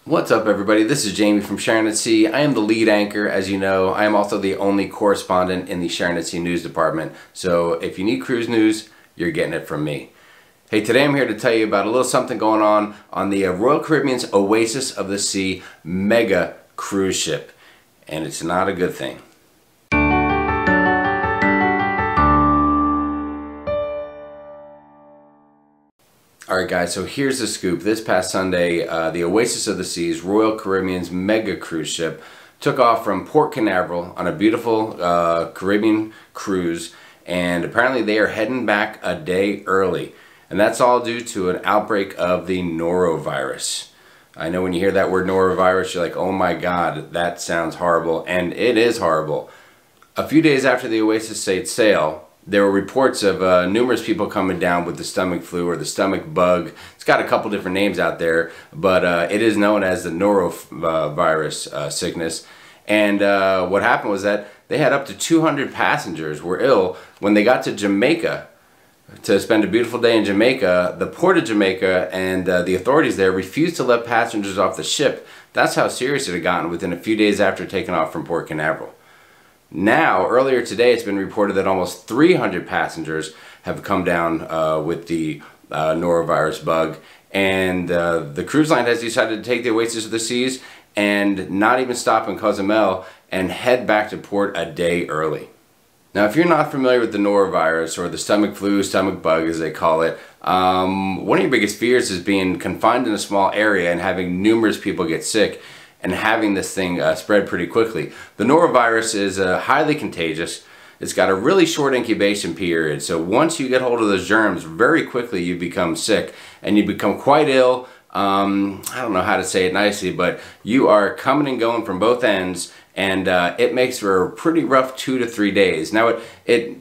What's up, everybody? This is Jamie from Sharonatsea. I am the lead anchor, as you know. I am also the only correspondent in the Sharonatsea news department. So if you need cruise news, you're getting it from me. Hey, today I'm here to tell you about a little something going on the Royal Caribbean's Oasis of the Sea mega cruise ship. And it's not a good thing. Alright guys, so here's the scoop. This past Sunday, the Oasis of the Seas, Royal Caribbean's mega cruise ship, took off from Port Canaveral on a beautiful Caribbean cruise, and apparently they are heading back a day early. And that's all due to an outbreak of the Norovirus. I know when you hear that word Norovirus, you're like, oh my god, that sounds horrible, and it is horrible. A few days after the Oasis set sail, there were reports of numerous people coming down with the stomach flu or the stomach bug. It's got a couple different names out there, but it is known as the Norovirus sickness. And what happened was that they had up to 200 passengers were ill when they got to Jamaica to spend a beautiful day in Jamaica. The port of Jamaica and the authorities there refused to let passengers off the ship. That's how serious it had gotten within a few days after taking off from Port Canaveral. Now, earlier today, it's been reported that almost 300 passengers have come down with the norovirus bug, and the cruise line has decided to take the Oasis of the Seas and not even stop in Cozumel and head back to port a day early. Now, if you're not familiar with the norovirus, or the stomach flu, stomach bug as they call it, one of your biggest fears is being confined in a small area and having numerous people get sick and having this thing spread pretty quickly. The norovirus is highly contagious. It's got a really short incubation period, so once you get hold of those germs, very quickly you become sick and you become quite ill. I don't know how to say it nicely, but you are coming and going from both ends, and it makes for a pretty rough 2 to 3 days. Now it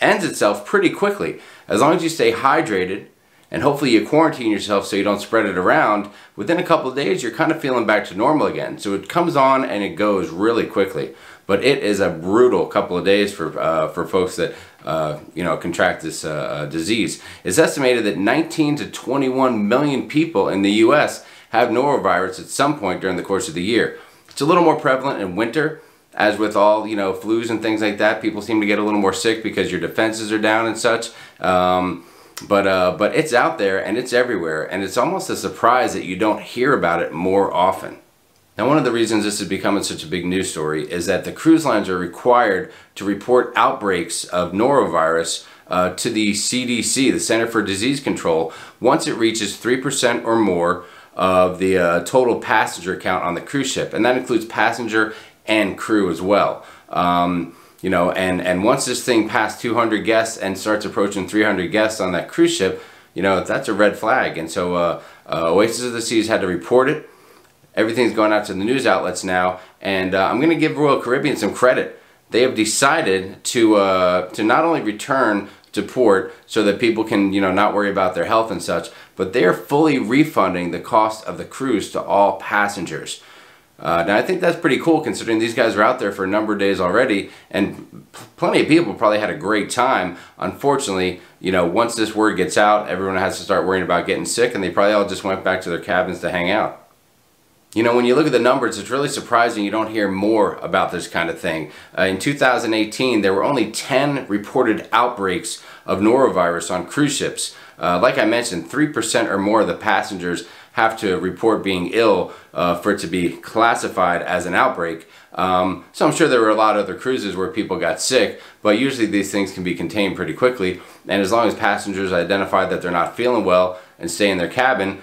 ends itself pretty quickly as long as you stay hydrated. And hopefully you quarantine yourself so you don't spread it around. Within a couple of days, you're kind of feeling back to normal again. So it comes on and it goes really quickly. But it is a brutal couple of days for folks that contract this disease. It's estimated that 19 to 21 million people in the U.S. have norovirus at some point during the course of the year. It's a little more prevalent in winter. As with all, flus and things like that, people seem to get a little more sick because your defenses are down and such. But it's out there and it's everywhere, and it's almost a surprise that you don't hear about it more often. Now, one of the reasons this is becoming such a big news story is that the cruise lines are required to report outbreaks of norovirus to the CDC, the Center for Disease Control, once it reaches 3% or more of the total passenger count on the cruise ship, and that includes passenger and crew as well. And once this thing passed 200 guests and starts approaching 300 guests on that cruise ship, that's a red flag. And so Oasis of the Seas had to report it. Everything's going out to the news outlets now, and I'm going to give Royal Caribbean some credit. They have decided to not only return to port so that people can not worry about their health and such, but they are fully refunding the cost of the cruise to all passengers. Now, I think that's pretty cool considering these guys are out there for a number of days already, and plenty of people probably had a great time. Unfortunately, once this word gets out, everyone has to start worrying about getting sick, and they probably all just went back to their cabins to hang out. When you look at the numbers, it's really surprising you don't hear more about this kind of thing. In 2018, there were only 10 reported outbreaks of norovirus on cruise ships. Like I mentioned, 3% or more of the passengers have to report being ill for it to be classified as an outbreak. So I'm sure there were a lot of other cruises where people got sick, but usually these things can be contained pretty quickly. And as long as passengers identify that they're not feeling well and stay in their cabin,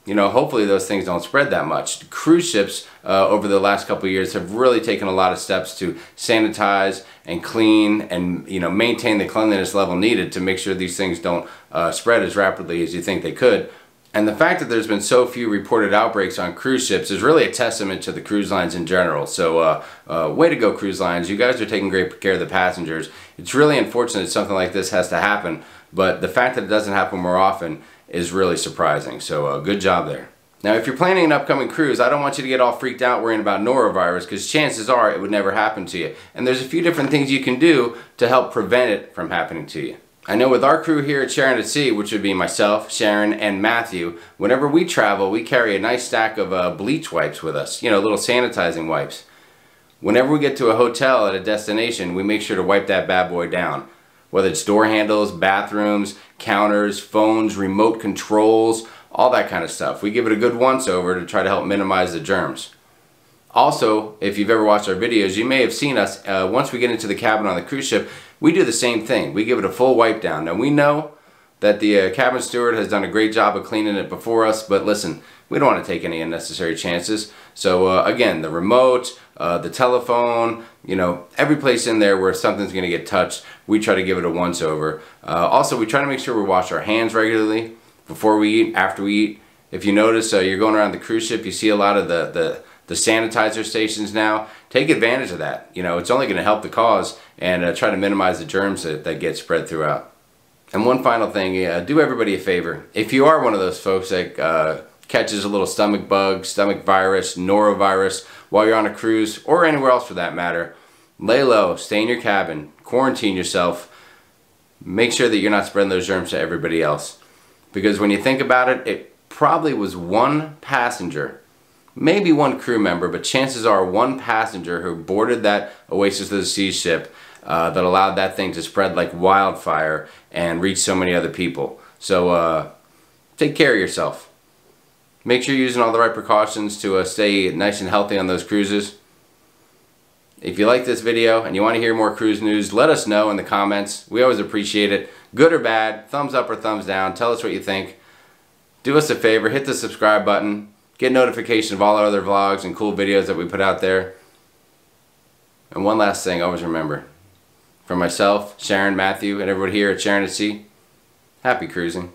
hopefully those things don't spread that much. Cruise ships over the last couple of years have really taken a lot of steps to sanitize and clean and maintain the cleanliness level needed to make sure these things don't spread as rapidly as you think they could. And the fact that there's been so few reported outbreaks on cruise ships is really a testament to the cruise lines in general. So way to go, cruise lines. You guys are taking great care of the passengers. It's really unfortunate something like this has to happen, but the fact that it doesn't happen more often is really surprising. So good job there. Now, if you're planning an upcoming cruise, I don't want you to get all freaked out worrying about norovirus, because chances are it would never happen to you. And there's a few different things you can do to help prevent it from happening to you. I know with our crew here at Sharon at Sea, which would be myself, Sharon, and Matthew, whenever we travel, we carry a nice stack of bleach wipes with us, you know, little sanitizing wipes. Whenever we get to a hotel at a destination, we make sure to wipe that bad boy down. Whether it's door handles, bathrooms, counters, phones, remote controls, all that kind of stuff. We give it a good once over to try to help minimize the germs. Also, if you've ever watched our videos, you may have seen us, once we get into the cabin on the cruise ship, we do the same thing. We give it a full wipe down. Now we know that the cabin steward has done a great job of cleaning it before us, but listen, we don't want to take any unnecessary chances. So again, the remote, the telephone, you know, every place in there where something's going to get touched, we try to give it a once over. Also, we try to make sure we wash our hands regularly before we eat, after we eat. If you notice, you're going around the cruise ship, you see a lot of the sanitizer stations now. Take advantage of that. You know, it's only going to help the cause, and try to minimize the germs that get spread throughout. And one final thing, do everybody a favor. If you are one of those folks that catches a little stomach bug, stomach virus, norovirus while you're on a cruise, or anywhere else for that matter, lay low, stay in your cabin, quarantine yourself, make sure that you're not spreading those germs to everybody else. Because when you think about it, it probably was one passenger, maybe one crew member, but chances are one passenger who boarded that Oasis of the Seas ship that allowed that thing to spread like wildfire and reach so many other people. So take care of yourself. Make sure you're using all the right precautions to stay nice and healthy on those cruises. If you like this video and you want to hear more cruise news, let us know in the comments. We always appreciate it. Good or bad, thumbs up or thumbs down. Tell us what you think. Do us a favor, hit the subscribe button. Get notification of all our other vlogs and cool videos that we put out there. And one last thing, always remember. For myself, Sharon, Matthew, and everybody here at Sharon at Sea, happy cruising.